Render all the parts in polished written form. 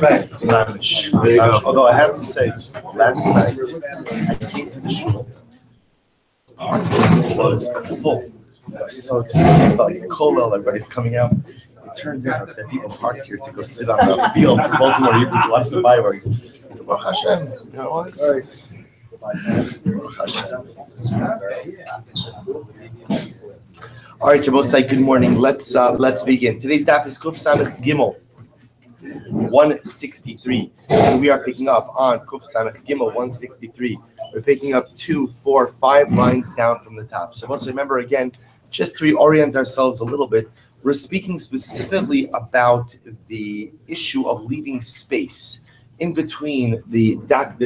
Right. Although I have to say, last night I came to the shul. Parking was full. I was so excited. I felt like Kolel, everybody's coming out. It turns out that people parked here to go sit on the field in Baltimore to watch the fireworks. So, Baruch Hashem, you know what? Baruch Hashem. All right, Shabbos, good morning. Let's begin. Today's daf is Kuf Samech Gimel 163, and we are picking up on Kuf Samech Gimel 163. We're picking up 2, 4, 5 lines down from the top. So let's remember again, just to reorient ourselves a little bit, we're speaking specifically about the issue of leaving space in between the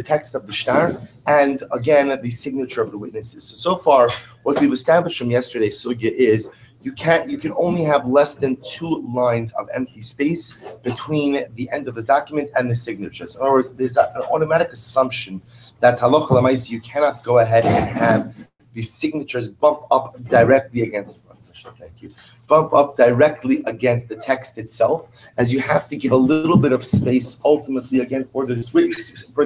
text of the shtar and again the signature of the witnesses. So far, what we've established from yesterday's sugya is you can only have less than 2 lines of empty space between the end of the document and the signatures. In other words, there's an automatic assumption that halacha l'maisa you cannot go ahead and have the signatures bump up directly against. Thank you. Bump up directly against the text itself, as you have to give a little bit of space ultimately again for the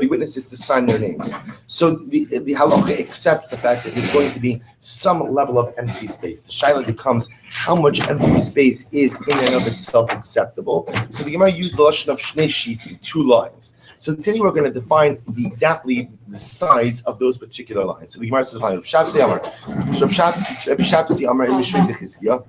witnesses to sign their names. So the halacha accepts the fact that there's going to be some level of empty space. The shaila becomes how much empty space is in and of itself acceptable. So the Gemara used the lashon of shnei shitim, 2 lines. So today we're going to define exactly the size of those particular lines. So the Gemara says, "Rabbi Shabsi Amar, in Mishmei Dechizkiah,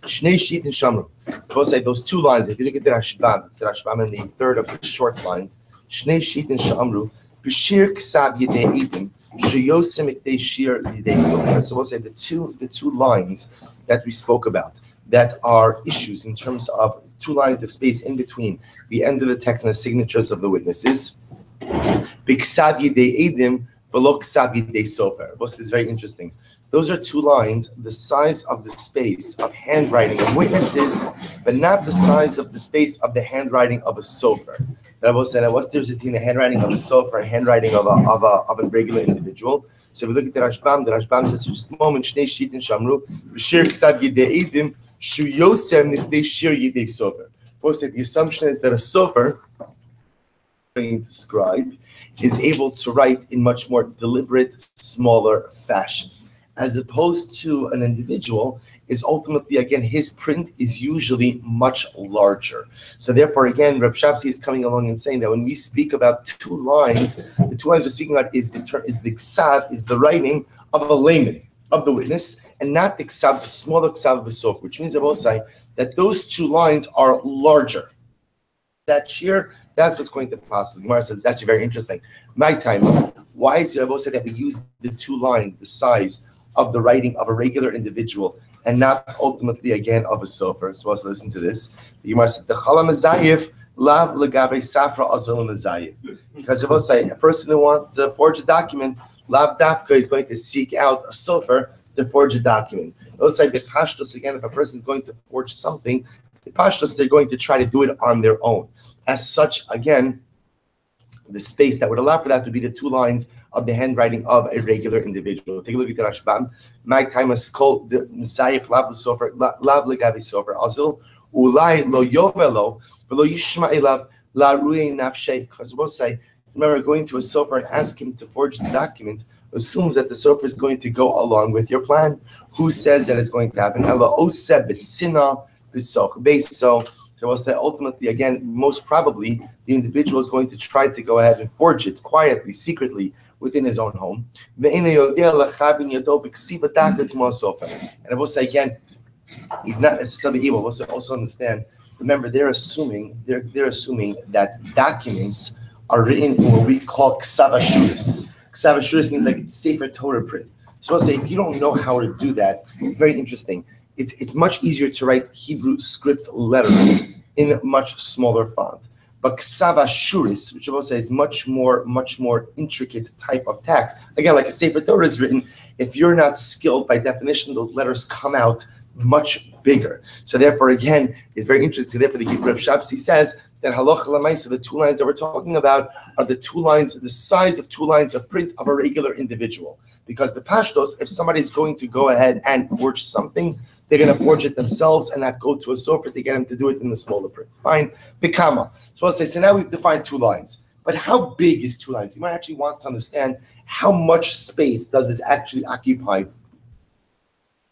Shnei Shitin Shamru." We'll say those 2 lines. If you look at the Rashbam, it's the Rashbam in the third of the short lines. Shnei Shitin Shamru, B'shir Ksav Yedei Eidim, Sheyosim Yedei Shir Yedei Sofer. So we'll say the two lines that we spoke about that are issues in terms of 2 lines of space in between the end of the text and the signatures of the witnesses. B'ksav yedei edim v'lo ksav yedei sofer. This is very interesting. Those are 2 lines, the size of the space of handwriting of witnesses, but not the size of the space of the handwriting of a sofer. Rabbi said, what's the difference between the handwriting of a sofer and handwriting of a regular individual? So if we look at the Rashbam says, just a moment, Shnei Shitin Shamru, B'shir ksav yedei edim, Shu Yosem Nifdei Shir Yidei Sofer. The assumption is that a sofer, trained scribe, is able to write in much more deliberate, smaller fashion, as opposed to an individual is ultimately, again, his print is usually much larger. So therefore, again, Reb Shabsi is coming along and saying that when we speak about 2 lines, the 2 lines we're speaking about is the ksav, is the writing of a layman, of the witness, and not the ksav, the smaller ksav of the sofer, which means I will say that those 2 lines are larger. That sheer, that's what's going to pass. The Gemara says it's actually very interesting. My time, why is it I will say that we use the 2 lines, the size of the writing of a regular individual, and not ultimately again of a sofer? So let's listen to this. The Gemara says the chala mezayif lav legabe safra azul mezayif, because I will say a person who wants to forge a document, Lav Dafka is going to seek out a sofer to forge a document. Let's say the pashtos, again, if a person is going to forge something, the pashtos, they're going to try to do it on their own. As such, again, the space that would allow for that to be the 2 lines of the handwriting of a regular individual. Take a look at the Rashbam. Mag time is called the Zayif Lav Sofer, Lav Legavi Sofer, Azul, Ulai Lo Yovelo, Velo Yishma Elav, La Ruye Nafshe, because we'll say, remember, going to a sofer and ask him to forge the document assumes that the sofer is going to go along with your plan. Who says that it's going to happen? So we'll say ultimately, again, most probably, the individual is going to try to go ahead and forge it quietly, secretly, within his own home. And I will say again, he's not necessarily evil. We'll also understand, remember, they're assuming that documents are written in what we call ksavashuris. Ksavashuris means like Sefer Torah print. So I'll say, if you don't know how to do that, it's very interesting. It's much easier to write Hebrew script letters in a much smaller font. But ksavashuris, which I will say is much more intricate type of text. Again, like a Sefer Torah is written, if you're not skilled, by definition, those letters come out much bigger. So therefore, again, it's very interesting. Therefore, the Reb Shabsi says that halacha l'maisa, the 2 lines that we're talking about are the 2 lines, the size of 2 lines of print of a regular individual. Because the pashtos, if somebody is going to go ahead and forge something, they're going to forge it themselves and not go to a sofer to get them to do it in the smaller print. Fine. Bikama. So I'll say, so now we've defined 2 lines. But how big is 2 lines? You might actually want to understand how much space does this actually occupy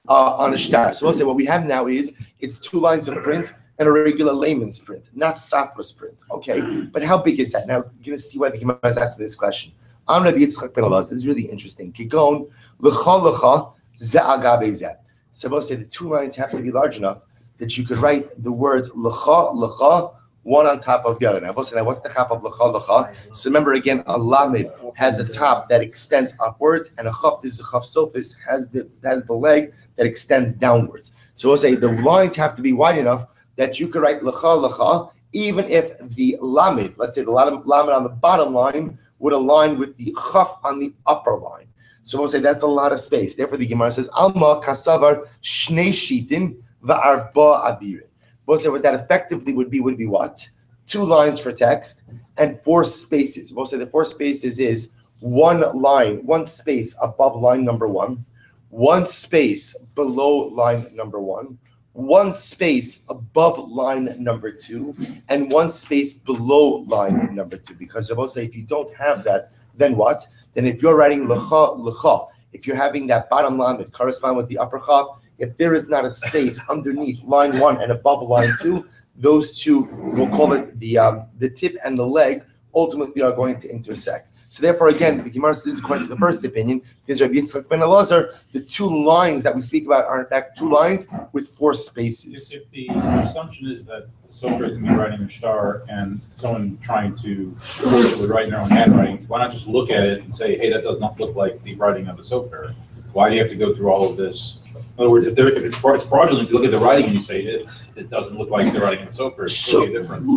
on a shtar. So we'll say what we have now is it's 2 lines of print and a regular layman's print, not Safra's print. Okay, but how big is that? Now you're going to see why the Gemara is asking this question. Am Rabbi Yitzchak ben Elazar. It's really interesting. Kigon l'cha l'cha za'agabe zeh. So we'll say the 2 lines have to be large enough that you could write the words l'cha l'cha one on top of the other. Now we'll say, now what's the chap of l'cha l'cha? So remember again, a lamed has a top that extends upwards, and a chaf, this is a chaf sofis, has the leg that extends downwards. So we'll say the lines have to be wide enough that you could write l'cha l'cha, even if the lamed, let's say the lamed on the bottom line would align with the chaf on the upper line. So we'll say that's a lot of space. Therefore, the Gemara says, Alma kasavar shnei shitin va'arba avirin. We'll say what that effectively would be what? 2 lines for text and 4 spaces. We'll say the 4 spaces is 1 line, 1 space above line number 1, 1 space below line number 1, 1 space above line number 2, and 1 space below line number 2. Because we'll say if you don't have that, then what? Then if you're writing l'cha l'cha, if you're having that bottom line that corresponds with the upper chaf, if there is not a space underneath line 1 and above line 2, those 2, we'll call it the tip and the leg, ultimately are going to intersect. So therefore, again, the Gemara says this is according to the first opinion, because Rabbi Yitzchak ben Elazar, the 2 lines that we speak about are in fact 2 lines with 4 spaces. If the assumption is that the sofer is going to be writing a shtar and someone trying to virtually write in their own handwriting, why not just look at it and say, hey, that does not look like the writing of a sofer? Why do you have to go through all of this? In other words, if it's fraudulent, if you look at the writing and you say it doesn't look like the writing of the sofer, it's totally different.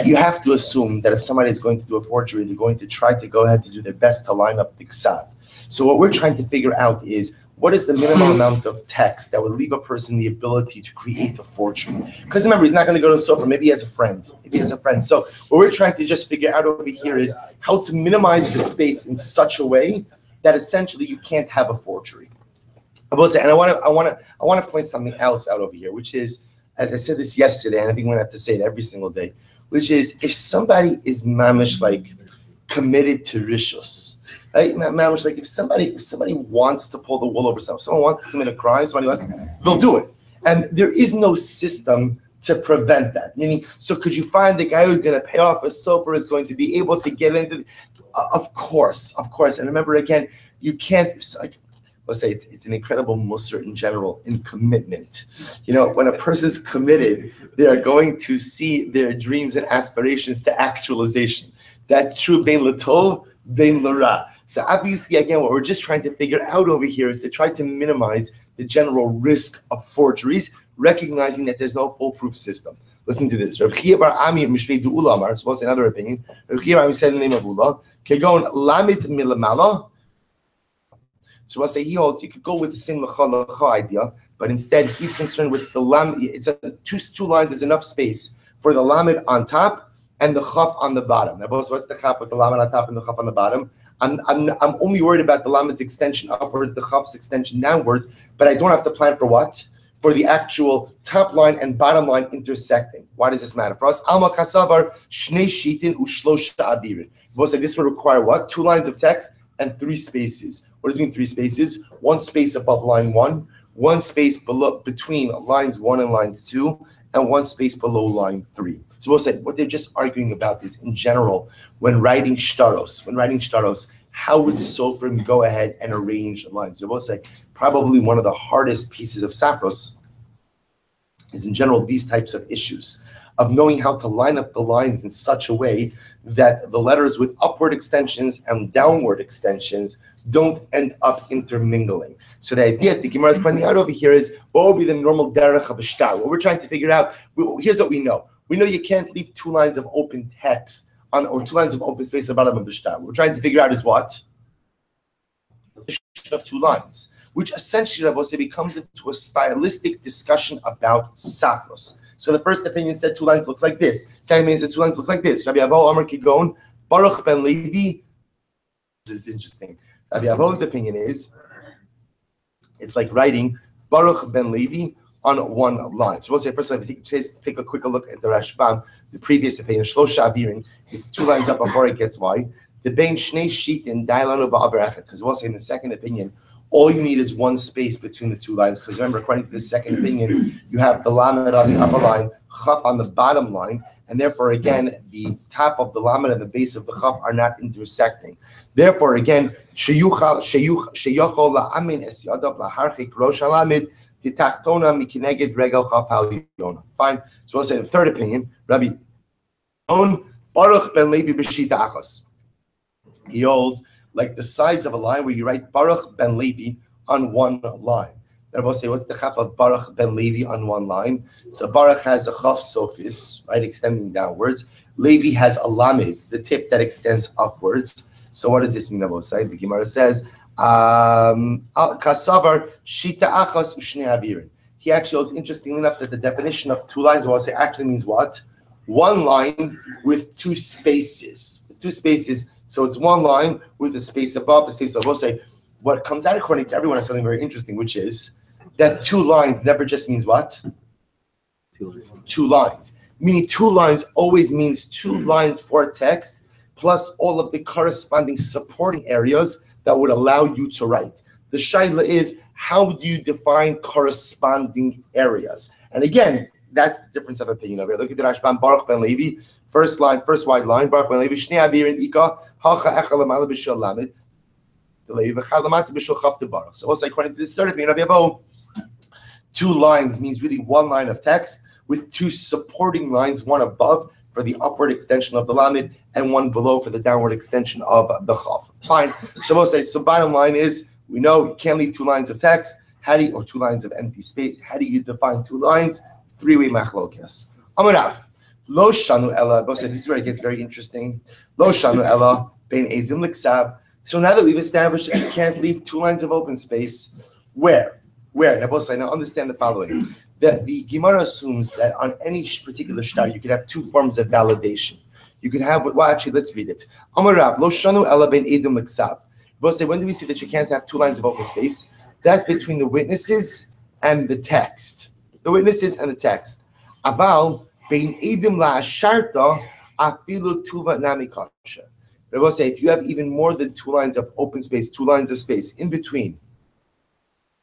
You have to assume that if somebody is going to do a forgery, they're going to try to go ahead to do their best to line up the ksav. So what we're trying to figure out is what is the minimum amount of text that would leave a person the ability to create a forgery? Because remember, he's not going to go to the sofer. Maybe he has a friend. So what we're trying to just figure out over here is how to minimize the space in such a way that essentially you can't have a forgery. I will say, and I want to point something else out over here, which is, as I said this yesterday, and I think we're going to have to say it every single day, which is if somebody is mamish like committed to rishus, right? Mamish like if somebody wants to pull the wool over someone wants to commit a crime, they'll do it, and there is no system to prevent that. Meaning, so could you find the guy who's going to pay off a sofer is going to be able to get into? Of course. And remember again, you can't. Let's say it's an incredible musr in general in commitment. You know, when a person's committed, they are going to see their dreams and aspirations to actualization. That's true bein latov, bein lara. So obviously, again, what we're just trying to figure out over here is to try to minimize the general risk of forgeries, recognizing that there's no foolproof system. Listen to this. Rav Chia bar Ami Mishlei Du'ula Amar, so what's another opinion? Rav Chia bar Ami said the name of Ula, Kegon Lamit Milamala. So we'll say he holds you could go with the same l'cha idea, but instead he's concerned with the lam. It's two lines is enough space for the lamed on top and the chaf on the bottom. Now, both what's the chaf with the lamed on top and the chaf on the bottom? I'm only worried about the lamed's extension upwards, the chaf's extension downwards, but I don't have to plan for what? For the actual top line and bottom line intersecting. Why does this matter for us? Alma kasavar shnei shitin u'shlosha avirin. We'll say this would require what? 2 lines of text and 3 spaces. What does it mean 3 spaces? 1 space above line 1, 1 space below between lines 1 and lines 2, and 1 space below line 3. So we'll say what they're just arguing about is in general, when writing shtaros, how would Sofrim go ahead and arrange lines? They will say probably one of the hardest pieces of Safros is in general these types of issues of knowing how to line up the lines in such a way that the letters with upward extensions and downward extensions don't end up intermingling. So the idea that the Gemara is pointing out over here is what would be the normal derech of a shtar? What we're trying to figure out, here's what we know. We know you can't leave 2 lines of open text or 2 lines of open space at the bottom of the shtar. What we're trying to figure out is what? Of 2 lines, which essentially becomes into a stylistic discussion about Safros. So the first opinion said 2 lines looks like this. Second opinion said 2 lines look like this. Rabbi Avo Amar Kigon, Baruch ben Levi. This is interesting. Rabbi Avo's opinion is it's like writing Baruch ben Levi on one line. So we'll say first, take a quick look at the Rashbam, the previous opinion. Shlosha Avirin. It's 2 lines up before it gets wide. The Bein Shnei Shitin Dailanu Ba'aver Echet. Because we'll say in the second opinion, all you need is one space between the 2 lines. Because remember, according to the second opinion, you have the Lamed on the upper line, Chaf on the bottom line, and therefore, again, the top of the Lamed and the base of the Chaf are not intersecting. Therefore, again, Sheyachol La'amin Es Yadav Laharchik Rosh HaLamed Titachtona Mikineged Regel Chaf HaLyona. Fine. So we'll say the third opinion, Rabbi On Baruch ben Levi B'Shita Achos. He holds like the size of a line where you write Baruch ben Levi on one line. Then we'll say, what's the chap of Baruch ben Levi on one line? So Baruch has a chaf sophis, right, extending downwards. Levi has a lamed, the tip that extends upwards. So what does this mean? The Gemara says, Kasavar Shita Achos Ushne Avirin. He actually holds, interestingly enough, that the definition of 2 lines, we'll say, actually means what? 1 line with 2 spaces. 2 spaces. So it's 1 line with a space above, the space above. We'll say, what comes out according to everyone is something very interesting, which is that 2 lines never just means what? 2 lines. Meaning 2 lines always means 2 lines for text plus all of the corresponding supporting areas that would allow you to write. The shaila is, how do you define corresponding areas? And again, that's the difference of opinion over here. Look at the Rashbam, Baruch ben Levi, first line, first wide line, Baruch ben Levi, Shnei Avirin Ika, Hacha Echa Lamala B'Shel Lamed, so also according to this third opinion, Rabbi Abo, 2 lines means really 1 line of text with 2 supporting lines, 1 above for the upward extension of the lamed and 1 below for the downward extension of the chaf. Fine. So we'll say, so bottom line is, we know you can't leave 2 lines of text. How do you, or 2 lines of empty space? How do you define 2 lines? 3-way machlokes. Amarav, lo shanu ella. This is where it gets very interesting. Lo shanu ella bein edim l'ksav. So now that we've established that you can't leave 2 lines of open space, where? Now understand the following. That the Gemara assumes that on any particular shtar, you could have 2 forms of validation. You could have, well, actually, let's read it. Amarav, lo shanu ela ben edim l'ksav. We'll say, when do we see that you can't have 2 lines of open space? That's between the witnesses and the text. The witnesses and the text. Aval, ben edim la'asharta, afilu tuva nami kasha. But I will say, if you have even more than 2 lines of open space, 2 lines of space in between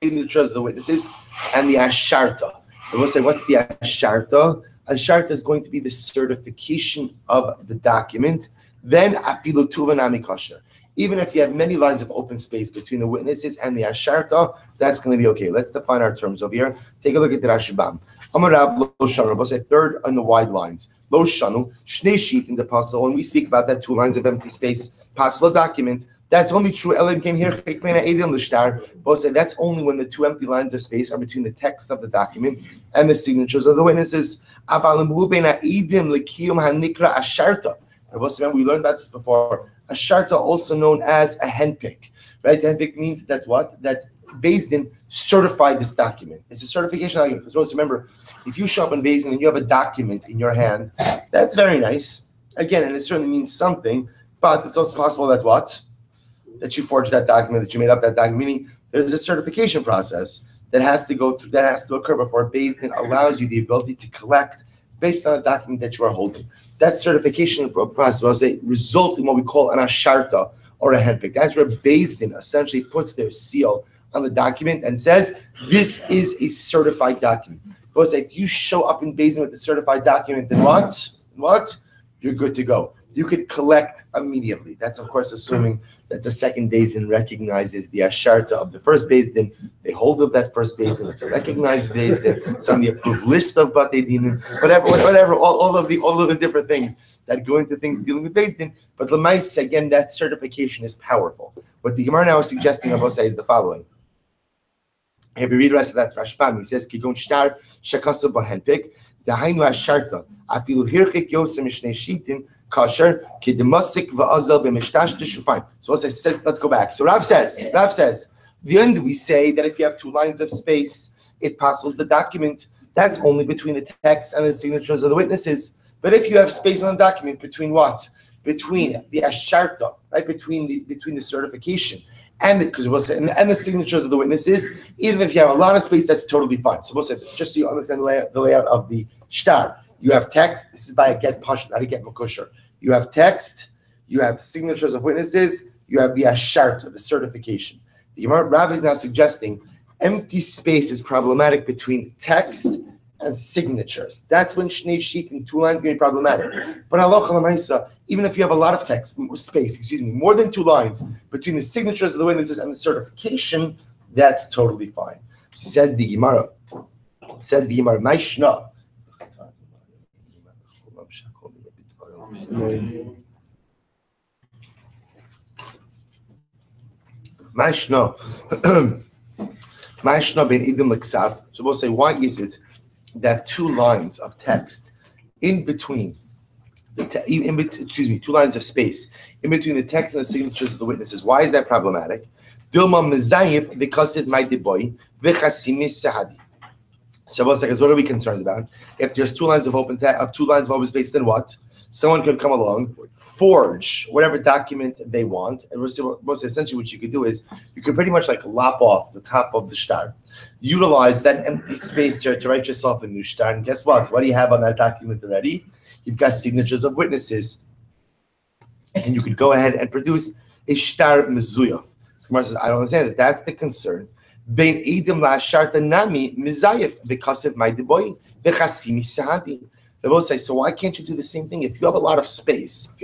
the witnesses and the asharta. I will say, what's the asharta? Asharta is going to be the certification of the document. Then afilu tuva nami kasha. Even if you have many lines of open space between the witnesses and the asharta, that's going to be okay. Let's define our terms over here. Take a look at the Rashbam. Amarab lo shanu. We'll say third on the wide lines. Lo shanu, shnei sheet in the puzzle. When we speak about that 2 lines of empty space, puzzle document, that's only true. Elim came here. We'll say that's only when the 2 empty lines of space are between the text of the document and the signatures of the witnesses. Remember, we learned about this before. A sharta, also known as a handpick, right? Handpick means that what? That Beis Din certified this document. It's a certification document. Because most remember, if you show up in Beis Din and you have a document in your hand, that's very nice. Again, and it certainly means something, but it's also possible that what? That you forged that document, that you made up that document. Meaning, there's a certification process that has to go through, that has to occur before Beis Din allows you the ability to collect based on a document that you are holding. That certification process, I'll say, results in what we call an asharta or a handpick. That's where Beis Din essentially puts their seal on the document and says, this is a certified document. But if you show up in Beis Din with the certified document, then what? You're good to go. You could collect immediately. That's, of course, assuming that the second Beis Din recognizes the asharta of the first Beis Din. They hold of that first Beis Din. It's a recognized Beis Din. It's on the approved list of Batei Dinim. Whatever. All of the different things that go into things dealing with Beis Din. But Lamais, again, that certification is powerful. What the Gemara now is suggesting, I will say, is the following. If you read the rest of that Rashbam, he says, "Kigon shtar shekasa b'handpick dahainu asharta afilu hirchik yosem mishnei shitin." Kasher, kidemasik va'azel b'mishtash d'shufayim. So let's go back. So Rav says, the end we say that if you have 2 lines of space, it passes the document. That's only between the text and the signatures of the witnesses. But if you have space on the document between what? Between the asharta, right? Between the certification and because we'll say, and the signatures of the witnesses. Even if you have a lot of space, that's totally fine. So we'll say, just so you understand the layout of the shtar, you have text. This is by a get pashut, not a get makusher. You have text, you have signatures of witnesses, you have the asharta, the certification. The Rav is now suggesting empty space is problematic between text and signatures. That's when shnei sheet and 2 lines can be problematic. But halacha l'maisa, even if you have a lot of text, more than 2 lines between the signatures of the witnesses and the certification, that's totally fine. So says the Gemara, Maishna. Maishna ben idim l'ksav. So we'll say, why is it that 2 lines of text in between, 2 lines of space in between the text and the signatures of the witnesses? Why is that problematic? Dilma mezayif v'kasid ma'diboy v'chasimis sahadi. So we'll say, what are we concerned about? If there's 2 lines of open space, then what? Someone could come along, forge whatever document they want, and we'll say essentially what you could do is you could pretty much like lop off the top of the shtar, utilize that empty space there to write yourself a new shtar, and guess what? What do you have on that document already? You've got signatures of witnesses, and you could go ahead and produce a shtar mezuyaf. So Gemara says, I don't understand that. That's the concern. Bein edim la sharta nami mezayif v'kasev ma'diboy v'chasimi sahadi. They both say, so why can't you do the same thing? If you have a lot of space,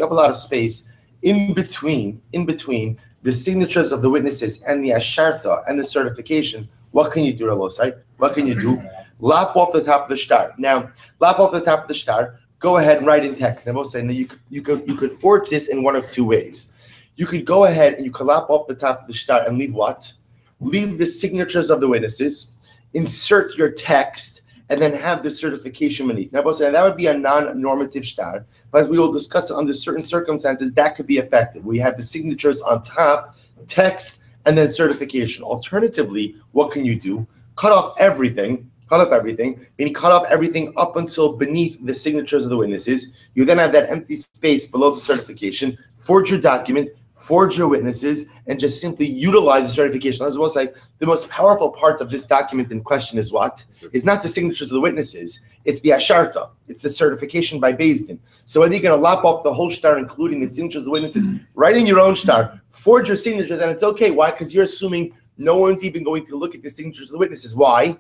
in between the signatures of the witnesses and the asharta and the certification, what can you do, Rabosai? What can you do? Lop off the top of the shtar. Now, lop off the top of the shtar, go ahead and write in text. And say, now you could forge this in one of 2 ways. You could go ahead and you could lop off the top of the shtar and leave what? Leave the signatures of the witnesses, insert your text, and then have the certification beneath. Now, that would be a non-normative shtar, but we will discuss it under certain circumstances that could be effective. We have the signatures on top, text, and then certification. Alternatively, what can you do? Cut off everything, meaning cut off everything up until beneath the signatures of the witnesses. You then have that empty space below the certification, forge your document, forge your witnesses, and just simply utilize the certification. As well as like the most powerful part of this document in question is what? It's not the signatures of the witnesses, it's the asharta, it's the certification by Beis Din. So whether you're going to lop off the whole shtar, including the signatures of the witnesses, write in your own shtar, forge your signatures, and it's okay. Why? Because you're assuming no one's even going to look at the signatures of the witnesses. Why?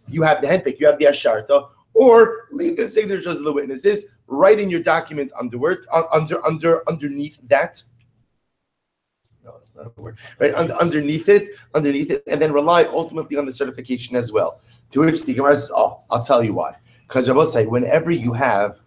You have the handpick, you have the asharta, or leave the signatures of the witnesses, write in your document underneath that. No, that's not a word. Right, underneath it, and then rely ultimately on the certification as well. To which the Gemara says, "Oh, I'll tell you why." Because I will say, whenever you have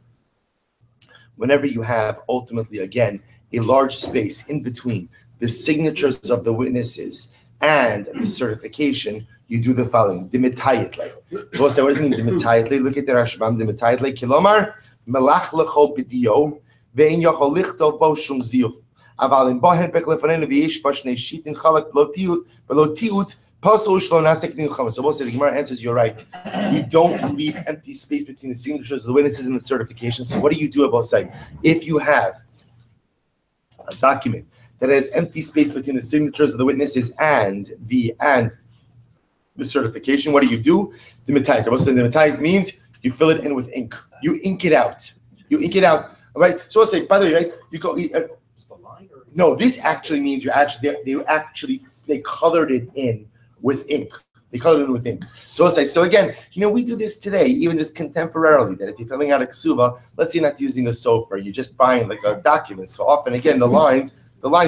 ultimately again a large space in between the signatures of the witnesses and the certification, you do the following: dimitayetle. We'll say, what does it mean dimitayetle? Look at the Rashbam. Dimitayetle kilomar melach lecho b'dio ve'in yachol lichtol bo shum ziyuf. So we'll say the Gemara answers, you're right. We don't leave empty space between the signatures of the witnesses and the certification. So what do you do about saying? If you have a document that has empty space between the signatures of the witnesses and the certification, what do? The metayik means you fill it in with ink. You ink it out. All right. So I'll say, by the way, right? You go. No, this actually means they colored it in with ink. So I'll say, so again, we do this today, even just contemporarily, that if you're filling out a ksuva, let's say you're not using a sofer, you're just buying like a document. So often, again, the lines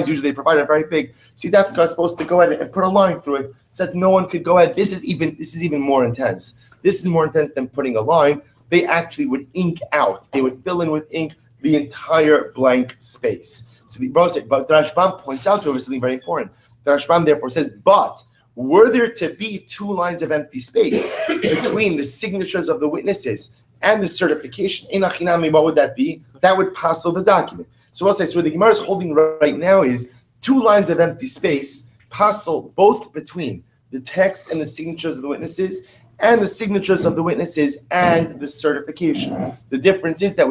usually provided are very big. So you're supposed to go ahead and put a line through it so that no one could go ahead. This is even more intense. This is more intense than putting a line. They actually would ink out. They would fill in with ink the entire blank space. So the Rashbam points out to us something very important. The Rashbam therefore says, but were there to be 2 lines of empty space between the signatures of the witnesses and the certification, what would that be? That would passel the document. So I'll say, so what the Gemara is holding right now is 2 lines of empty space passel both between the text and the signatures of the witnesses and the signatures of the witnesses and the certification. The difference is that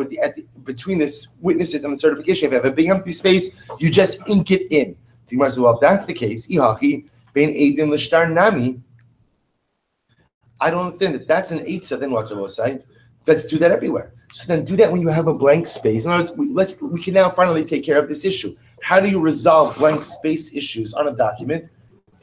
between the witnesses and the certification, if you have a big empty space, you just ink it in. The Gemara says, well, if that's the case, ihachi bein eidim l'shtar nami. I don't understand. If that's an eitzah, then what will say? Let's do that everywhere. So then do that when you have a blank space. In other words, we can now finally take care of this issue. How do you resolve blank space issues on a document?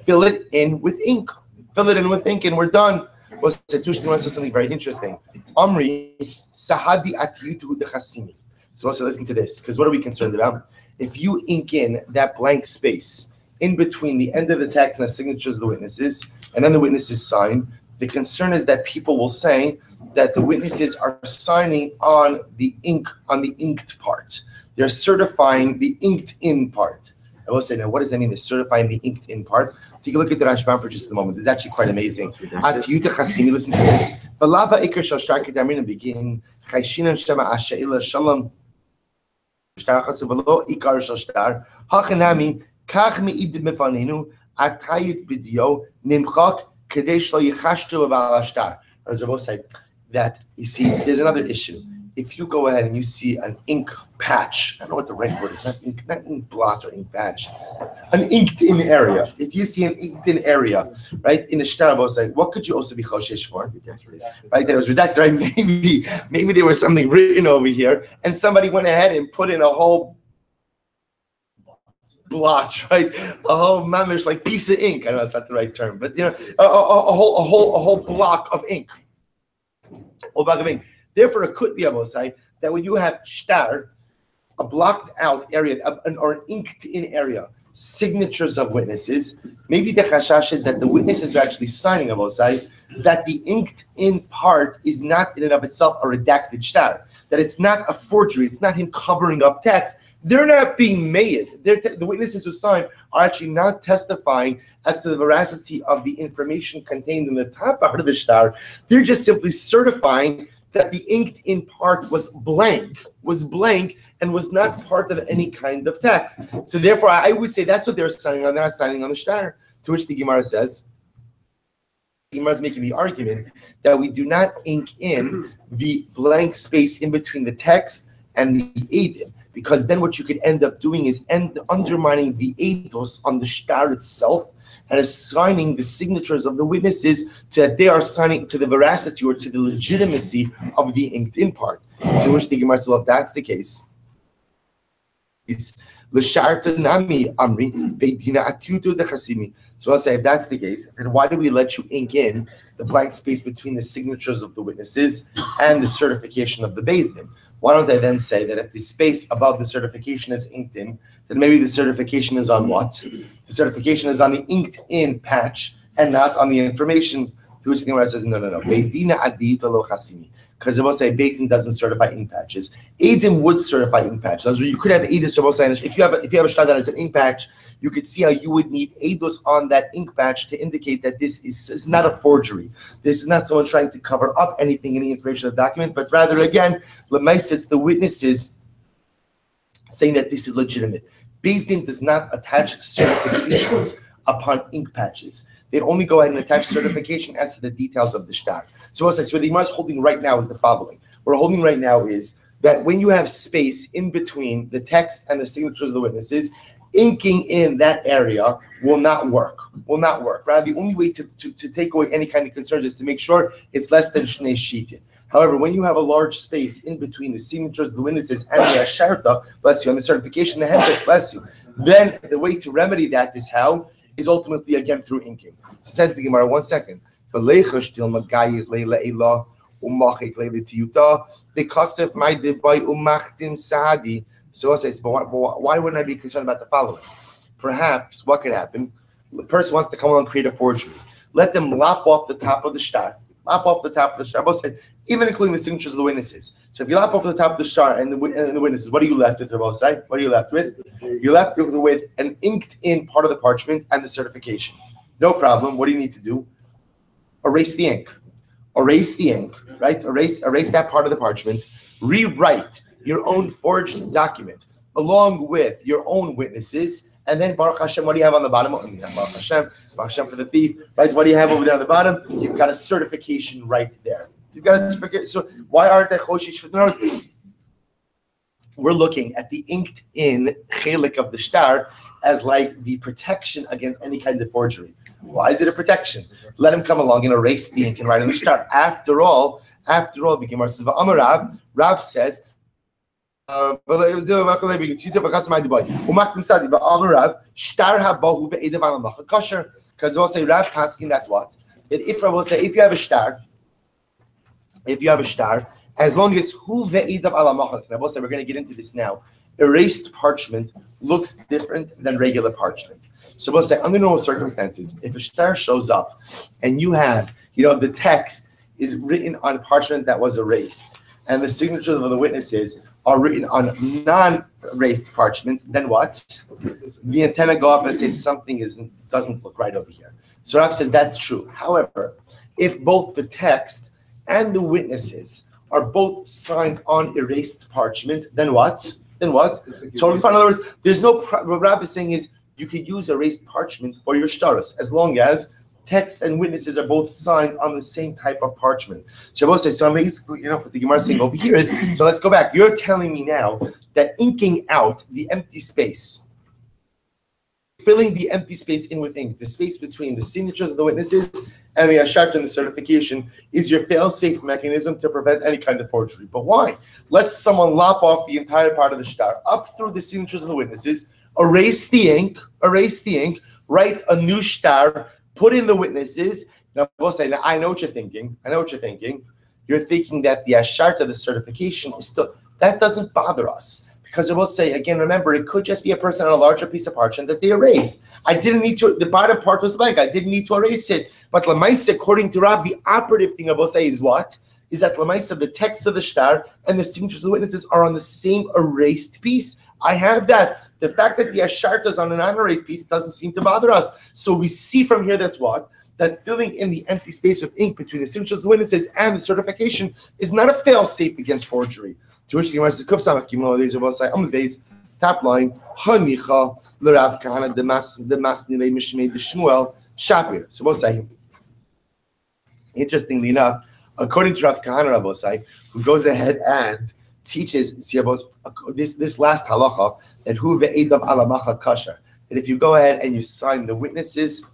Fill it in with ink. Fill it in with ink, and we're done. Well, Setushni wants to say something very interesting. Amri sahadi atiyutu dechasimi. So also listen to this, because what are we concerned about? If you ink in that blank space in between the end of the text and the signatures of the witnesses, and then the witnesses sign, the concern is that people will say that the witnesses are signing on the ink, on the inked part. They're certifying the inked in part. I will say, now, what does that mean? They're certifying the inked in part. Take a look at the Rashbam for just a moment. This is actually quite amazing. Listen to this. Begin. That you see, there's another issue. If you go ahead and you see an ink patch, I don't know what the right word is, not ink blot or ink patch, an inked in area. If you see an inked in area, right, in a shtar, what could you also be choshesh for? Right, that was redacted, right? Maybe there was something written over here, and somebody went ahead and put in a whole blotch, right? A whole mamish, like piece of ink. I know that's not the right term, but a whole block of ink. Therefore, it could be able to say that when you have shtar, a blocked out area, or an inked in area, signatures of witnesses, maybe the chashash is that the witnesses are actually signing a say that the inked in part is not in and of itself a redacted shtar, that it's not a forgery, it's not him covering up text. They're not being made. The witnesses who sign are actually not testifying as to the veracity of the information contained in the top part of the shtar. They're just simply certifying that the inked in part was blank, and was not part of any kind of text. So therefore, I would say that's what they're signing on. They're not signing on the shtar. To which the Gemara says, the Gemara is making the argument that we do not ink in the blank space in between the text and the eidim, because then what you could end up doing is undermining the eidos on the shtar itself and assigning the signatures of the witnesses to that they are signing to the veracity or to the legitimacy of the inked in part. To which the Gemara says, well, if that's the case, it's l'sharta nami amri beidina atiutu dechasimi. So I'll say, if that's the case, then why do we let you ink in the blank space between the signatures of the witnesses and the certification of the Beis Din? Why don't I then say that if the space above the certification is inked in, then maybe the certification is on what? The certification is on the inked in patch and not on the information. To which the Gemara says, no. Beidina adita lo chasimi. Because it will say Beis Din doesn't certify ink patches. Eidim would certify ink patches. You could have Eidos. If you have a shtar that has an ink patch, you could see how you would need Eidos on that ink patch to indicate that this is not a forgery. This is not someone trying to cover up anything in the information of the document, but rather, again, Lemais, it's the witnesses saying that this is legitimate. Beis Din does not attach certifications upon ink patches. They only go ahead and attach certification as to the details of the shtar. So what the Gemara is holding right now is the following. What we're holding right now is that when you have space in between the text and the signatures of the witnesses, inking in that area will not work. Rather, the only way to take away any kind of concerns is to make sure it's less than shnei shitin. However, when you have a large space in between the signatures of the witnesses and the asharta, bless you, and the certification, the head, bless you, then the way to remedy that is how? Is ultimately again through inking. So says the Gemara, 1 second. So I say, but why wouldn't I be concerned about the following? Perhaps what could happen? The person wants to come along and create a forgery. Let them lop off the top of the shtar. Both said, even including the signatures of the witnesses. So if you lop off the top of the shtar and the witnesses, what are you left with? Both side. What are you left with? You're left with an inked in part of the parchment and the certification. No problem. What do you need to do? Erase the ink. Right? Erase that part of the parchment. Rewrite your own forged document along with your own witnesses. And then Baruch Hashem, what do you have on the bottom? Baruch Hashem for the thief, right? What do you have over there on the bottom? You've got a certification right there. You've got a certification. So why aren't they choshish? We're looking at the inked in chelik of the shtar as like the protection against any kind of forgery. Why is it a protection? Let him come along and erase the ink and write on the shtar. After all, the Gemara says, Rav said, because we'll say Rav asking that what? That if Rav will say, if you have a shtar, as long as hu ve'idav ala machak, Rav will say, we're going to get into this now. Erased parchment looks different than regular parchment. So we'll say, under normal circumstances, if a shtar shows up and you have, the text is written on parchment that was erased, and the signatures of the witnesses are written on non-erased parchment, then what? The antenna go up and say something doesn't look right over here. So Rav says that's true. However, if both the text and the witnesses are both signed on erased parchment, then what? Totally fine. In other words, there's no. What Rav is saying is you could use erased parchment for your shtaros as long as text and witnesses are both signed on the same type of parchment. So I will say, what the Gemara is saying over here is, so let's go back. You're telling me now that inking out the empty space, filling the empty space in with ink, the space between the signatures of the witnesses and the ashart and the certification is your fail-safe mechanism to prevent any kind of forgery. But why? Let someone lop off the entire part of the shtar, up through the signatures of the witnesses, erase the ink, write a new shtar, put in the witnesses. Now, I know what you're thinking. You're thinking that the ashart of the certification is still, that doesn't bother us. Because it will say, again, remember, it could just be a person on a larger piece of parchment that they erased. I didn't need to, the bottom part was blank. I didn't need to erase it. But Lamaisa, according to Rav, the operative thing I will say is what? Is that Lamaisa, the text of the shtar and the signatures of the witnesses are on the same erased piece. I have that. The fact that the ashart is on an unerased piece doesn't seem to bother us. So we see from here that what? That filling in the empty space with ink between the signatures of the witnesses and the certification is not a fail-safe against forgery. To which the Gemara says, Kuf Samach Gimel, these will say, on the base, top line, Hanicha, L'Rav Kahana, the Masnile Mishmei, the Shmuel, Shapir. So we'll say, interestingly enough, according to Rav Kahana, Rav Osai, who goes ahead and teaches this last halacha, that hu ve'edav ala macha kasher, that if you go ahead and you sign the witnesses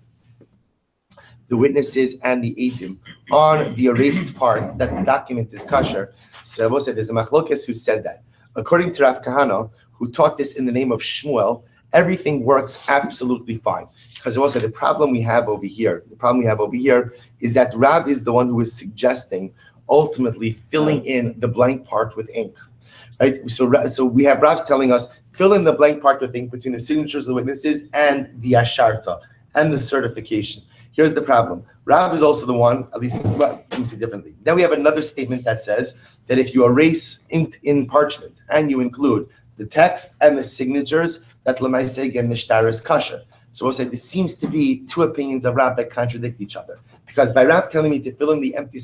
and the edim on the erased part, that the document is kasher. So Rav said there's a machlokes who said that. According to Rav Kahana, who taught this in the name of Shmuel, everything works absolutely fine. Because also the problem we have over here is that Rav is the one who is suggesting ultimately filling in the blank part with ink. Right? So we have Rav telling us, fill in the blank part with ink between the signatures of the witnesses and the asharta and the certification. Here's the problem. Rav is also the one, at least, well, let me say differently. Then we have another statement that says that if you erase ink in parchment and you include the text and the signatures, that Lamaiseh again, the shtar is kasher. So we'll say this seems to be two opinions of Rav that contradict each other. Because by Rav telling me to fill in the empty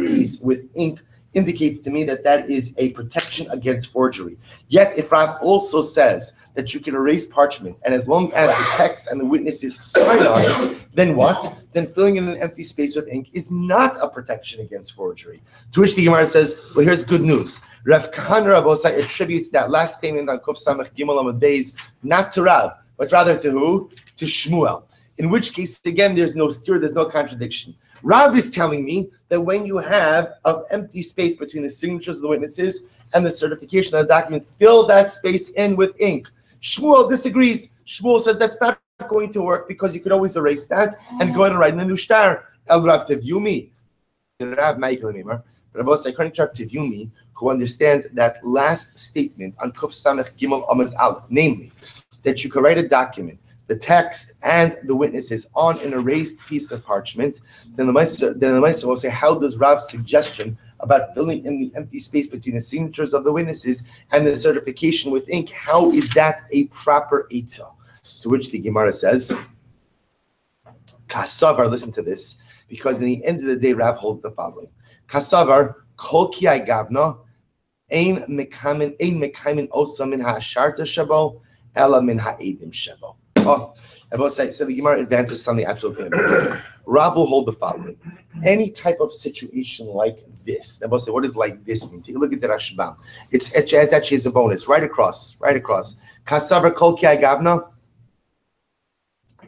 piece with ink indicates to me that is a protection against forgery. Yet if Rav also says that you can erase parchment, and as long as the text and the witnesses sign on it, then what? Then filling in an empty space with ink is not a protection against forgery. To which the Gemara says, well, here's good news. Rav Kahana Rabosai attributes that last statement on Kuf Samach Gimel Amud Beis not to Rav, but rather to who? To Shmuel. In which case, again, there's no stir, there's no contradiction. Rav is telling me that when you have an empty space between the signatures of the witnesses and the certification of the document, fill that space in with ink. Shmuel disagrees. Shmuel says that's not going to work because you could always erase that and go ahead and write in a new shtar. El Rav Tevyumi, Rav Michael Neymar, Rav according to Rav Tevyumi, who understands that last statement on Kuf Samech Gimel Amud Aleph, namely that you could write a document, the text and the witnesses on an erased piece of parchment, then the Maisa will say, how does Rav's suggestion about filling in the empty space between the signatures of the witnesses and the certification with ink, how is that a proper Eitzah? To which the Gemara says, Kasavar, listen to this, because in the end of the day, Rav holds the following. Kasavar, Kol ki gavna, ein mekaimin osa min ha'asharta shabo, ela min ha'edim shabo. Oh, I will say, so the Gemara advances something absolutely amazing. Rav will hold the following. Any type of situation like this, I will say, what does like this mean? Take a look at the Rashbam. It actually has a bonus, right across. Kasavar kol ki gavna,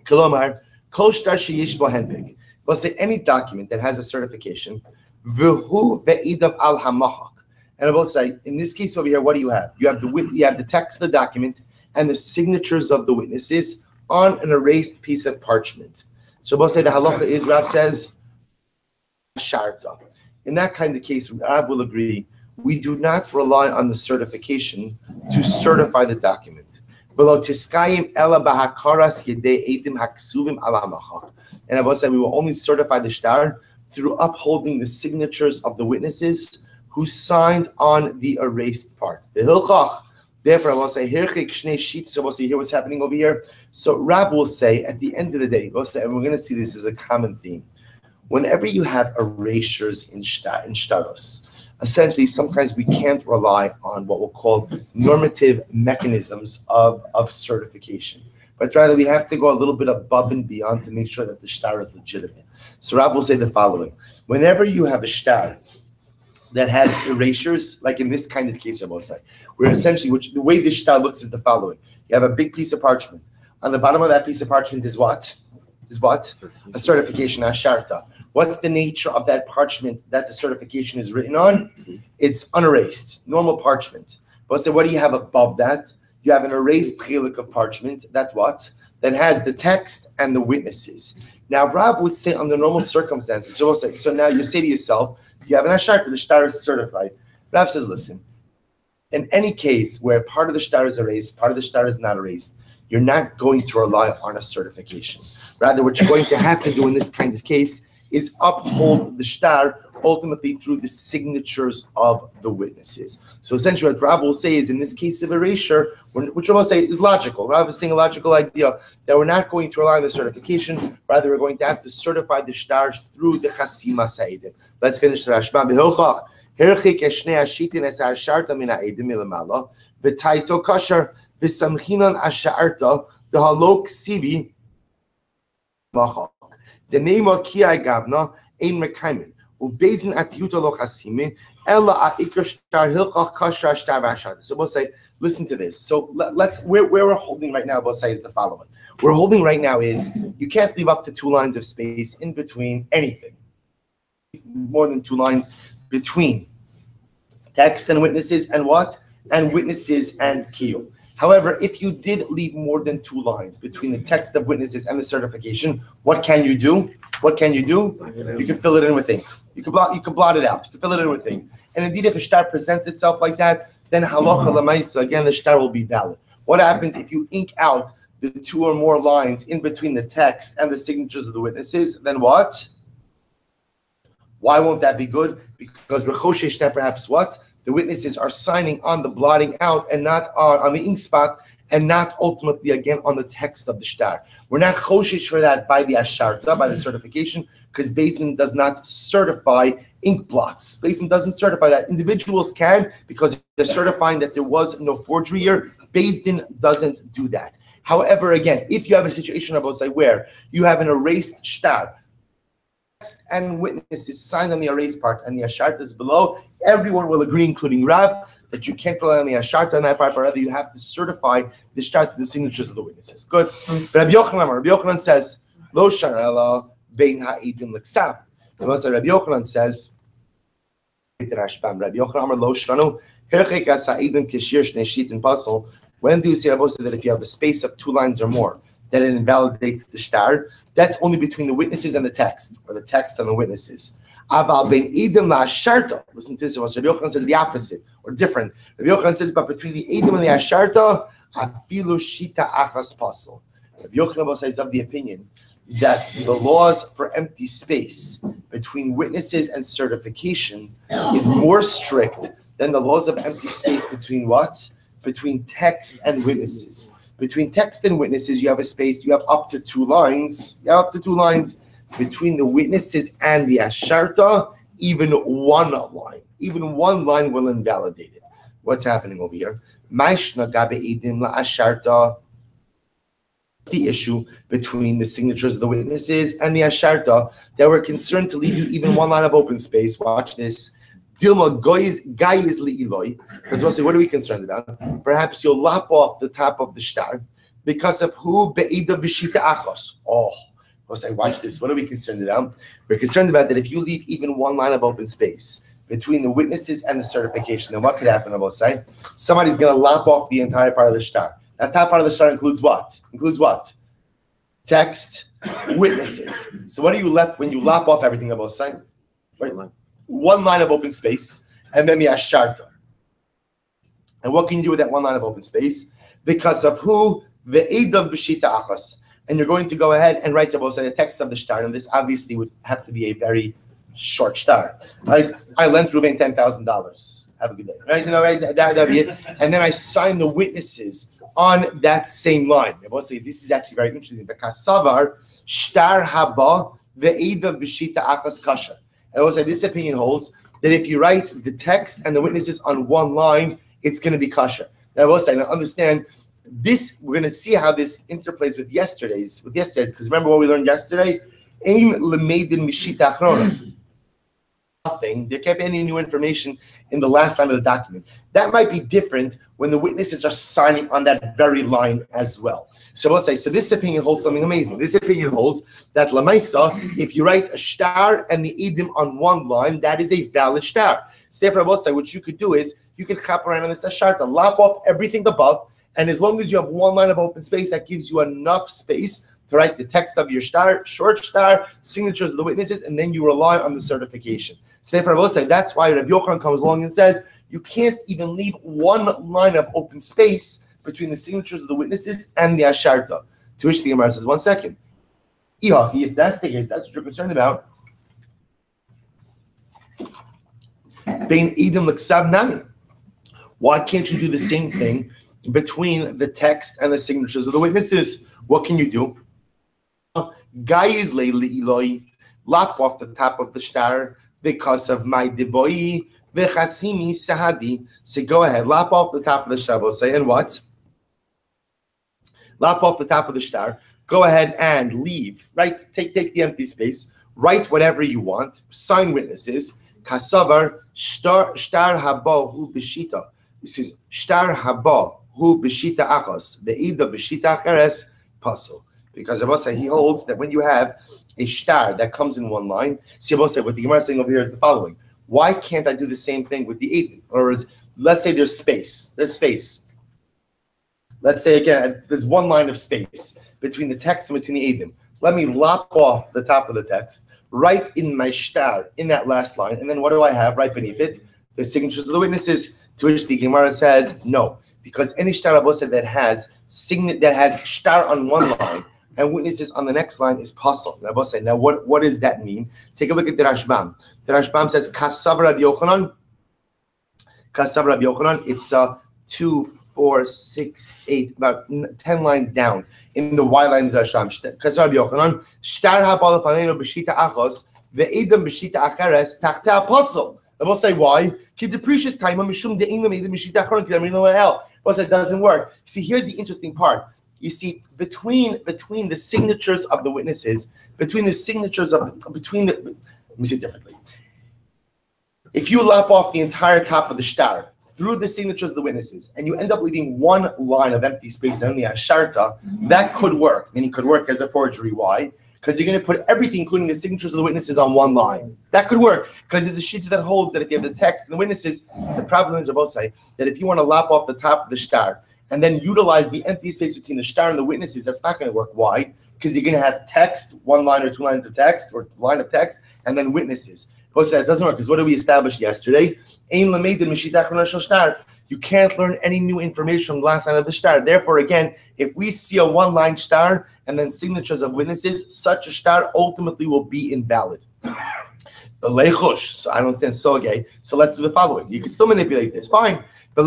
Kolomar, kol shtar sheyesh bo henpik. We'll say any document that has a certification, v'hu ve'idav al hamachak. And I will say, in this case over here, what do you have? You have the text of the document and the signatures of the witnesses on an erased piece of parchment. So we'll say the halacha is, Rav says, sharta. In that kind of case, Rav will agree, we do not rely on the certification to certify the document. And I will say we will only certify the shtar through upholding the signatures of the witnesses who signed on the erased part. Therefore, I will say, so we'll see here what's happening over here. So Rav will say, at the end of the day, we'll say, and we're going to see this as a common theme. Whenever you have erasures in shtaros, essentially, sometimes we can't rely on what we'll call normative mechanisms of certification. But rather, we have to go a little bit above and beyond to make sure that the shtar is legitimate. So Rav will say the following. Whenever you have a shtar that has erasures, like in this kind of case, I will say, where essentially, the way this shtar looks is the following. You have a big piece of parchment. On the bottom of that piece of parchment is what? A certification, a sharta. What's the nature of that parchment that the certification is written on? It's unerased, normal parchment. But so what do you have above that? You have an erased chilik of parchment. That's what? That has the text and the witnesses. Now, Rav would say under normal circumstances, so now you say to yourself, you have an ashar, the shtar is certified. Rav says, listen, in any case where part of the shtar is erased, part of the shtar is not erased, you're not going to rely on a certification. Rather, what you're going to have to do in this kind of case is uphold the shtar ultimately through the signatures of the witnesses. So essentially what Rav will say is in this case of erasure, which I will say is logical. Rav is saying a logical idea that we're not going to rely on the certification, rather we're going to have to certify the shtar through the chasima sa'idim. Let's finish the Rashba. Herchik eshnei ashitin es ha'asharta min ha'edim milamala v'taito kasher v'samchinan asharta dehalok sivi machak. The name of Kiai Gavna ein mekaymin ubezin atiyuta lo chasime ella a'ikr shtar hilchach kasher shtar v'asharta. So we'll say, listen to this. So let's where we're holding right now, we'll say is the following. We're holding right now is you can't leave up to 2 lines of space in between anything. More than 2 lines between text and witnesses and what? And witnesses and kiyum. However, if you did leave more than 2 lines between the text of witnesses and the certification, what can you do? What can you do? You can fill it in with ink. You can blot it out. You can fill it in with ink. And indeed, if a shtar presents itself like that, then halacha l'maisa, again, the shtar will be valid. What happens if you ink out the 2 or more lines in between the text and the signatures of the witnesses? Then what? Why won't that be good? Because rechoshesh that perhaps what? The witnesses are signing on the blotting out and not on the ink spot and not ultimately again on the text of the shtar. We're not choshesh for that by the asharta, by the certification, because Beis Din does not certify ink blots. Beis Din doesn't certify that. Individuals can because they're certifying that there was no forgery here. Beis Din doesn't do that. However, again, if you have a situation, I will say, where you have an erased shtar, and witnesses signed on the erased part and the asharta is below, everyone will agree, including Rav, that you can't rely on the asharta on that part, but rather you have to certify the shtar to the signatures of the witnesses. Good. But Rabbi Yochanan says, Lo sharala bein ha'idim l'ksav. Rabbi Yochanan says, Rabbi Yochanan lo shranu herchek as ha'idim kishir shnei shitin pasol. When do you say, Rabbi, that if you have a space of 2 lines or more, that it invalidates the shtar? That's only between the witnesses and the text, or the text and the witnesses. Aval ben idim la'asharta. Listen to this. Rabbi Yochanan says the opposite, or different. Rabbi Yochanan says, but between the idim and the asharta, afilu shita achas pasol. Rabbi Yochanan says of the opinion that the laws for empty space between witnesses and certification is more strict than the laws of empty space between what? Between text and witnesses. Between text and witnesses, you have a space, you have up to 2 lines. You have up to 2 lines between the witnesses and the asharta, even 1 line. Even 1 line will invalidate it. What's happening over here? The issue between the signatures of the witnesses and the asharta, that we're concerned to leave you even 1 line of open space. Watch this. Dilma gayis li'iloi. Because we'll say, what are we concerned about? Perhaps you'll lop off the top of the shtar. because of who be'ida v'shita achos. Oh, I'll say, watch this. What are we concerned about? We're concerned about that if you leave even one line of open space between the witnesses and the certification, then what could happen? I will say, somebody's going to lop off the entire part of the shtar. That top part of the shtar includes what? Includes what? Text, witnesses. So what are you left when you lop off everything? I will say, right? One line of open space, and then the asharta. And what can you do with that one line of open space? Because of who? The Eidav B'shita Achas. And you're going to go ahead and write the text of the shtar. And this obviously would have to be a very short shtar. Right? I lent Ruben $10,000. Have a good day. Right? You know, right? That'd be it. And then I sign the witnesses on that same line. I will say this is actually very interesting. The Kasavar Shtar Haba the Eidav B'shita Achas Kasha. And I will say this opinion holds that if you write the text and the witnesses on one line, it's going to be kasha. Now I will say, now understand this. We're going to see how this interplays with yesterday's. Because remember what we learned yesterday. Aim lemeidin mishita achrona. Nothing. There can't be any new information in the last line of the document. That might be different when the witnesses are signing on that very line as well. So we'll say, so this opinion holds something amazing. This opinion holds that lamaisa, if you write a shtar and the edim on one line, that is a valid shtar. So therefore, I will say, what you could do is you can chop around on this ashar to lop off everything above, and as long as you have one line of open space, that gives you enough space to write the text of your shtar, short shtar, signatures of the witnesses, and then you rely on the certification. So therefore, I will say that's why Rabbi Yochanan comes along and says you can't even leave one line of open space between the signatures of the witnesses and the asharta. To which the Gemara says, 1 second. If that's the case, that's what you're concerned about. Bein idem l'ksav nami. Why can't you do the same thing between the text and the signatures of the witnesses? What can you do? Gaiz leili iloi, lop off the top of the shtar because of my diboi v'chasimi sahadi. So go ahead, lop off the top of the shtar. We'll say, and what? Lop off the top of the shtar. Go ahead and leave. Right? Take the empty space. Write whatever you want. Sign witnesses. Kasavar shtar haba hu b'shita. This is shtar haba hu b'shita achas. The ida b'shita acheres pasul. Because Rabbi say he holds that when you have a shtar that comes in one line, see Rabbi say what the Gemara is saying over here is the following: why can't I do the same thing with the edim? Or let's say there's space. There's space. Let's say again, there's one line of space between the text and between the edim. Let me lop off the top of the text, write in my shtar in that last line, and then what do I have right beneath it? The signatures of the witnesses. To which the Gemara says no, because any shtar Rabbi said that has shtar on one line and witnesses on the next line is pasul. Rabbi said, now what does that mean? Take a look at the Rashbam. The Rashbam says Kasav Rabbi Yochanan. Kasav Rabbi Yochanan. It's 2, 4, 6, 8, about 10 lines down in the Y lines of Rashbam. Kasav Rabbi Yochanan. Shtar habal panenu b'shita achos ve'edam b'shita acheres tachta pasul. Rabbi say why? Ki deprecious time mishum de'inam edam b'shita achron ki damrino la'el. Rabbi said doesn't work. See, here's the interesting part. You see, between the signatures of the witnesses, let me say it differently. If you lop off the entire top of the shtar through the signatures of the witnesses, and you end up leaving one line of empty space on the asharta, that could work. Meaning, could work as a forgery. Why? Because you're going to put everything, including the signatures of the witnesses, on one line. That could work because there's a sheet that holds that if you have the text and the witnesses, the problem is, both say that if you want to lop off the top of the shtar and then utilize the empty space between the shtar and the witnesses, that's not going to work. Why? Because you're going to have text, one line or two lines of text, or line of text, and then witnesses. Both say that doesn't work because what did we establish yesterday? You can't learn any new information from the last line of the shtar. Therefore, again, if we see a one-line shtar and then signatures of witnesses, such a shtar ultimately will be invalid. So I don't understand. So let's do the following. You can still manipulate this. Fine. Oh,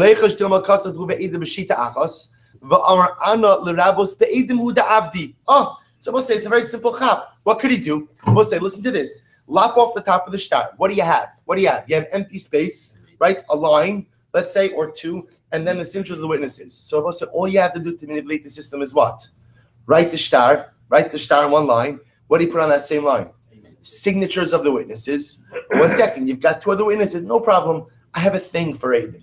so we'll say it's a very simple chap. What could he do? We'll say, listen to this. Lop off the top of the shtar. What do you have? You have empty space, right? A line, let's say, or two, and then the signatures of the witnesses. So we'll say all you have to do to manipulate the system is what? Write the shtar in one line. What do you put on that same line? Signatures of the witnesses. 1 second, you've got two other witnesses. No problem. I have a thing for Aiden.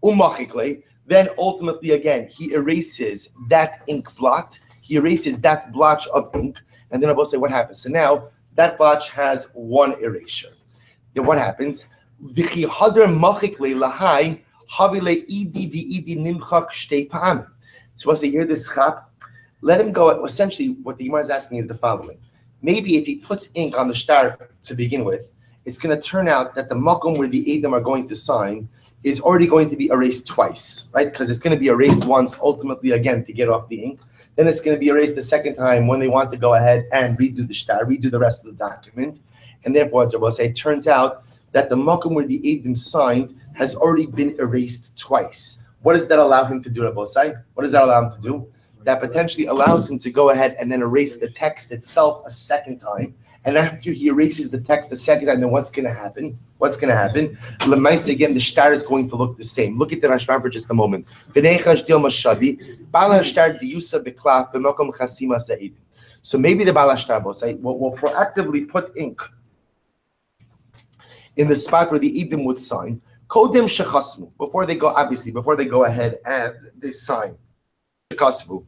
umachikle. Then ultimately again, he erases that ink blot. He erases that blotch of ink, and then I will say what happens. So now that blotch has one erasure. Then what happens? V'chi hadar machikle lahai havile idi v'idi nimchak shtei pa'amim. So once they hear this chap, let him go. Essentially, what the Gemara is asking is the following. Maybe if he puts ink on the shtar to begin with, it's going to turn out that the makom where the Edom are going to sign is already going to be erased twice, right? Because it's going to be erased once, ultimately, again, to get off the ink. Then it's going to be erased the second time when they want to go ahead and redo the shtar, redo the rest of the document. And therefore, what Rabbi say, it turns out that the makom where the Edom signed has already been erased twice. What does that allow him to do, Rabbi say? What does that allow him to do? That potentially allows him to go ahead and then erase the text itself a second time. And after he erases the text the second time, then what's going to happen? What's going to happen? Lemaisa, again, the shtar is going to look the same. Look at the Rashbam for just a moment. So maybe the Baal Shtar will proactively put ink in the spot where the Edom would sign. Kodem shechasmu, before they go ahead and they sign. Shechasmu.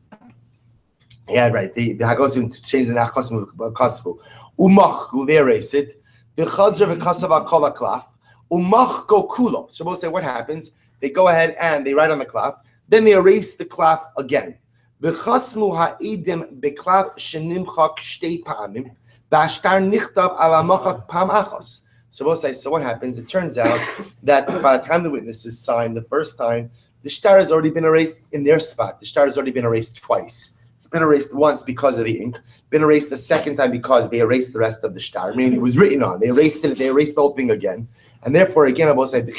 Yeah, right. The Hagos to change the nachasmu kasvu. Umach they erase it. The chazar v'kasav kol klaf. Umach go kulo. So we'll say what happens. They go ahead and they write on the klaf. Then they erase the klaf again. V'chasmu ha'edim beklaf shenimchak shtei pa'amim. V'ashtar nichtav ala machak pam achos. So we'll say. So what happens? It turns out that by the time the witnesses sign the first time, the shtar has already been erased in their spot. The shtar has already been erased twice. It's been erased once because of the ink, been erased the second time because they erased the rest of the shtar, meaning it was written on. They erased it, they erased the whole thing again. And therefore, again, I will say, and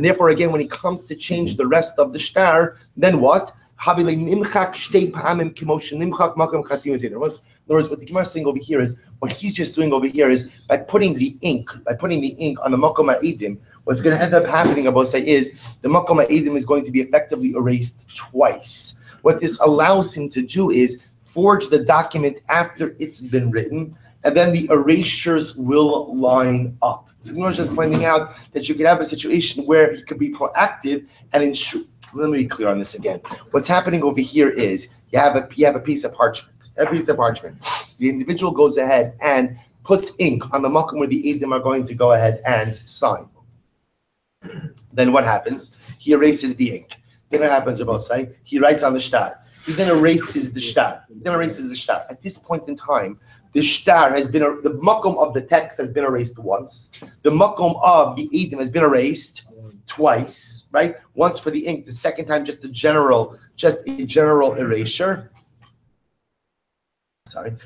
therefore, again, when he comes to change the rest of the shtar, then what? In other words, what the Gemara is saying over here is, what he's just doing over here is, by putting the ink on the Makom HaEdim, what's going to end up happening, I will say, is the Makom HaEdim is going to be effectively erased twice. What this allows him to do is forge the document after it's been written, and then the erasures will line up. So the Gemara is just pointing out that you could have a situation where he could be proactive and ensure. Let me be clear on this again. What's happening over here is you have a piece of parchment. Every piece of parchment. The individual goes ahead and puts ink on the makom where the Edom are going to go ahead and sign. Then what happens? He erases the ink. Then what happens about say? He writes on the shtar. He then erases the shtar. At this point in time, the shtar has been, the makom of the text has been erased once. The makom of the Edom has been erased twice, right? Once for the ink, the second time just a general erasure.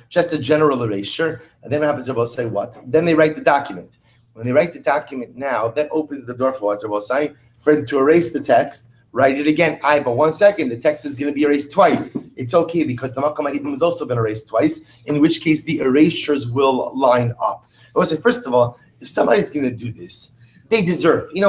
Just a general erasure. And then what happens, Rabbi say what? Then they write the document. When they write the document now, that opens the door for what Rabbi say? For him to erase the text, write it again. But 1 second, the text is going to be erased twice. It's okay because the Makom HaEdim has also been erased twice, in which case the erasures will line up. I will say, first of all, if somebody's going to do this, they deserve. You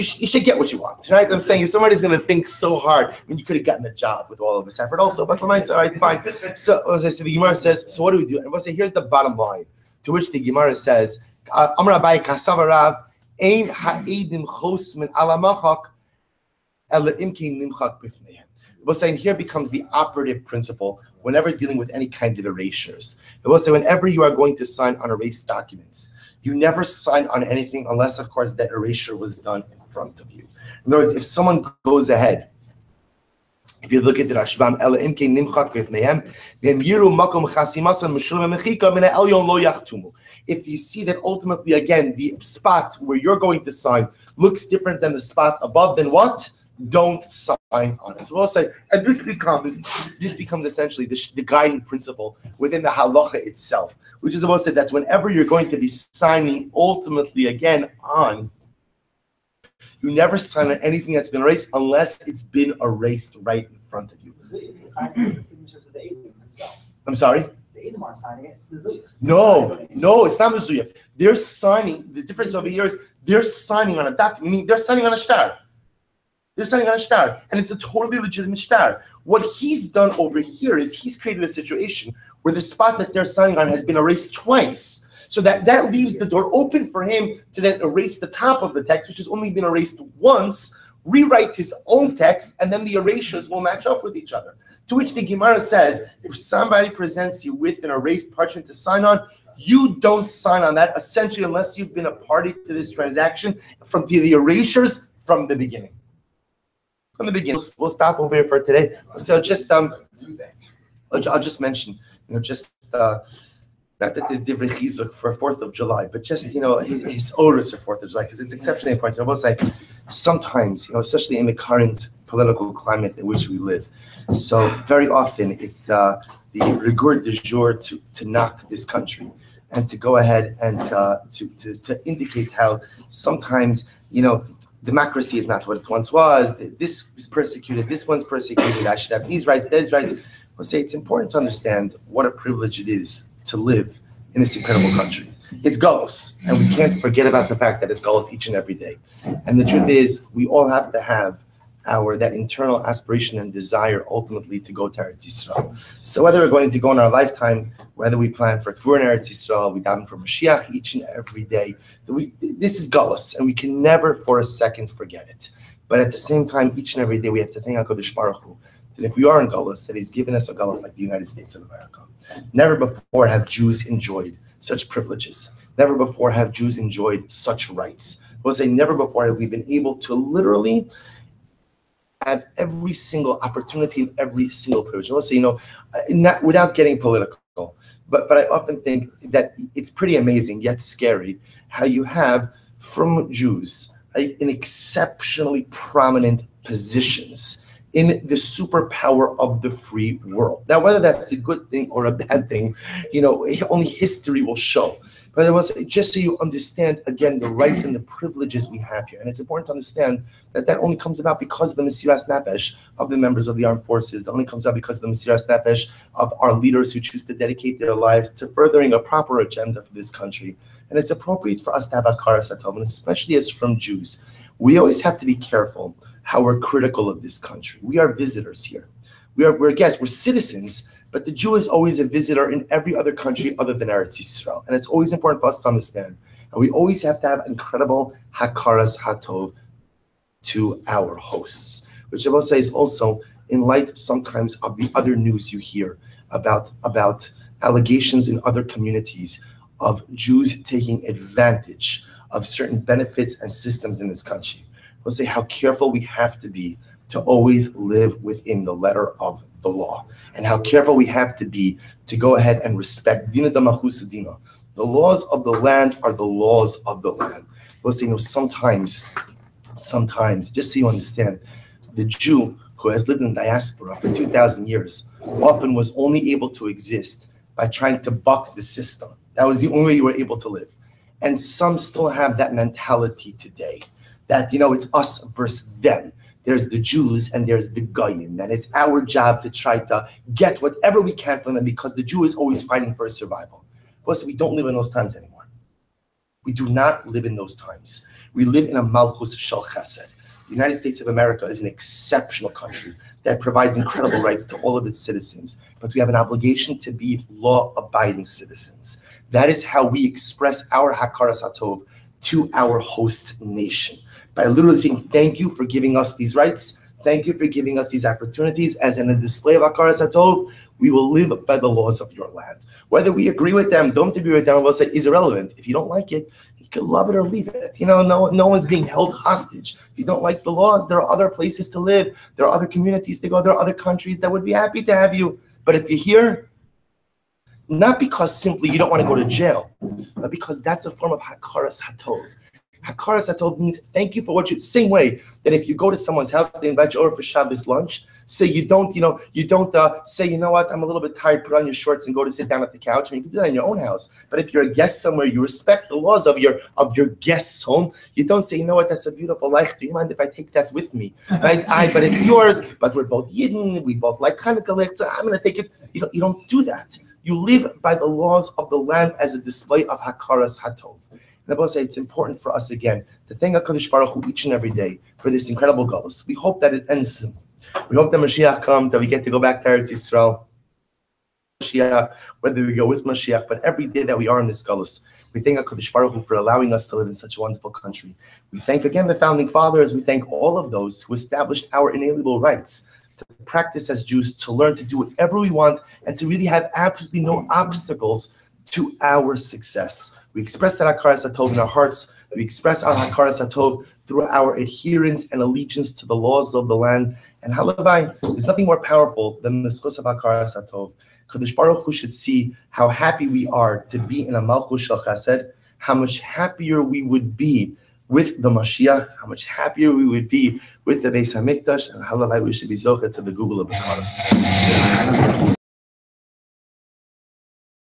should get what you want, right? I'm saying if somebody's going to think so hard. I mean, you could have gotten a job with all of this effort also, but all right, fine. So as I said, the Gemara says, so what do we do? And we'll say, here's the bottom line, to which the Gemara says, Amar Abai Kasavarav, Ein ha'edim chosmen ala machak, ela imkein nimchak bifneihem. We'll say, here becomes the operative principle whenever dealing with any kind of erasures. We'll say, whenever you are going to sign on erased documents, you never sign on anything unless, of course, that erasure was done in front of you. In other words, if someone goes ahead, if you look at the Rashbam, if you see that ultimately, again, the spot where you're going to sign looks different than the spot above, then what? Don't sign on it. So we'll say, and this becomes essentially the guiding principle within the halacha itself, which is about said that whenever you're going to be signing ultimately again on, you never sign on anything that's been erased unless it's been erased right in front of you. He's signing the signatures of the Edom himself. I'm sorry? The Edom aren't signing it, it's Mezuyah. No, it's not Mezuyah. They're signing, the difference over here is they're signing on a document, meaning they're signing on a shtar. They're signing on a shtar, and it's a totally legitimate shtar. What he's done over here is he's created a situation where the spot that they're signing on has been erased twice. So that leaves the door open for him to then erase the top of the text, which has only been erased once, rewrite his own text, and then the erasures will match up with each other. To which the Gemara says, if somebody presents you with an erased parchment to sign on, you don't sign on that, essentially, unless you've been a party to this transaction from the erasures from the beginning. From the beginning. We'll stop over here for today. So just I'll just mention, just not that there's different chizuk for 4th of July, but just his orders for 4th of July, because it's exceptionally important. I will say, sometimes, especially in the current political climate in which we live, so very often it's the rigueur du jour to knock this country, and to go ahead and to indicate how sometimes democracy is not what it once was. This was persecuted. This one's persecuted. I should have these rights. These rights. I'll say it's important to understand what a privilege it is to live in this incredible country. It's galus, and we can't forget about the fact that it's galus each and every day. And the truth is, we all have to have that internal aspiration and desire ultimately to go to Eretz Yisrael. So whether we're going to go in our lifetime, whether we plan for Kvur in Eretz Yisrael, we daven for Mashiach each and every day, this is galus, and we can never for a second forget it. But at the same time, each and every day, we have to thank HaKadosh Baruch Hu that if we are in galus, that He's given us a galus like the United States of America. Never before have Jews enjoyed such privileges. Never before have Jews enjoyed such rights. I will say never before have we been able to literally have every single opportunity and every single privilege. I will say, not without getting political, but I often think that it's pretty amazing yet scary how you have from Jews in exceptionally prominent positions in the superpower of the free world. Now, whether that's a good thing or a bad thing, only history will show. But I was just so you understand, again, the rights and the privileges we have here. And it's important to understand that only comes about because of the Mesiras Nefesh of the members of the armed forces. It only comes out because of the Mesiras Nefesh of our leaders who choose to dedicate their lives to furthering a proper agenda for this country. And it's appropriate for us to have Hakaras Hatov, and especially as from Jews. We always have to be careful how we're critical of this country. We are visitors here. We're guests, we're citizens, but the Jew is always a visitor in every other country other than Eretz Yisrael. And it's always important for us to understand. And we always have to have incredible hakaras hatov to our hosts, which I will say is also in light sometimes of the other news you hear about allegations in other communities of Jews taking advantage of certain benefits and systems in this country. We'll say how careful we have to be to always live within the letter of the law, and how careful we have to be to go ahead and respect dina damachus dina. The laws of the land are the laws of the land. We'll say, sometimes, just so you understand, the Jew who has lived in diaspora for 2,000 years often was only able to exist by trying to buck the system. That was the only way you were able to live. And some still have that mentality today, that, it's us versus them. There's the Jews and there's the Goyim, and it's our job to try to get whatever we can from them because the Jew is always fighting for his survival. Plus, we don't live in those times anymore. We do not live in those times. We live in a Malchus Shel Chesed. The United States of America is an exceptional country that provides incredible rights to all of its citizens, but we have an obligation to be law-abiding citizens. That is how we express our Hakaras Hatov to our host nation, by literally saying, thank you for giving us these rights, thank you for giving us these opportunities, as in a display of Hakaras Hatov, we will live by the laws of your land. Whether we agree with them, don't agree with them, we'll say is irrelevant. If you don't like it, you can love it or leave it. No one's being held hostage. If you don't like the laws, there are other places to live. There are other communities to go. There are other countries that would be happy to have you. But if you're here, not because simply you don't want to go to jail, but because that's a form of Hakaras Hatov. Hakaras Hatov means thank you for what you. Same way that if you go to someone's house, they invite you over for Shabbos lunch. So you don't say, you know what, I'm a little bit tired. Put on your shorts and go to sit down at the couch. I mean, you can do that in your own house. But if you're a guest somewhere, you respect the laws of your guest's home. You don't say, you know what, that's a beautiful life. Do you mind if I take that with me? Right? But it's yours. But we're both Yidden. We both like Hanukkah lichta. I'm going to take it. You don't do that. You live by the laws of the land as a display of Hakaras Hatov. And I will say it's important for us again to thank HaKadosh Baruch Hu each and every day for this incredible galus. We hope that it ends soon. We hope that Mashiach comes, that we get to go back to Eretz Yisrael. Mashiach, whether we go with Mashiach, but every day that we are in this galus, We thank HaKadosh Baruch Hu for allowing us to live in such a wonderful country. We thank again the founding fathers. We thank all of those who established our inalienable rights to practice as Jews, to learn to do whatever we want, and to really have absolutely no obstacles to our success. We express that Hakaras HaTov in our hearts. We express our Hakaras HaTov through our adherence and allegiance to the laws of the land. And Halavai, there's nothing more powerful than the schus of Hakaras HaTov. Kadosh Baruch Hu should see how happy we are to be in a Malchus Shel Chesed, how much happier we would be with the Mashiach, how much happier we would be with the Beis HaMikdash, and Halavai we should be zocheh to the Google of the Torah.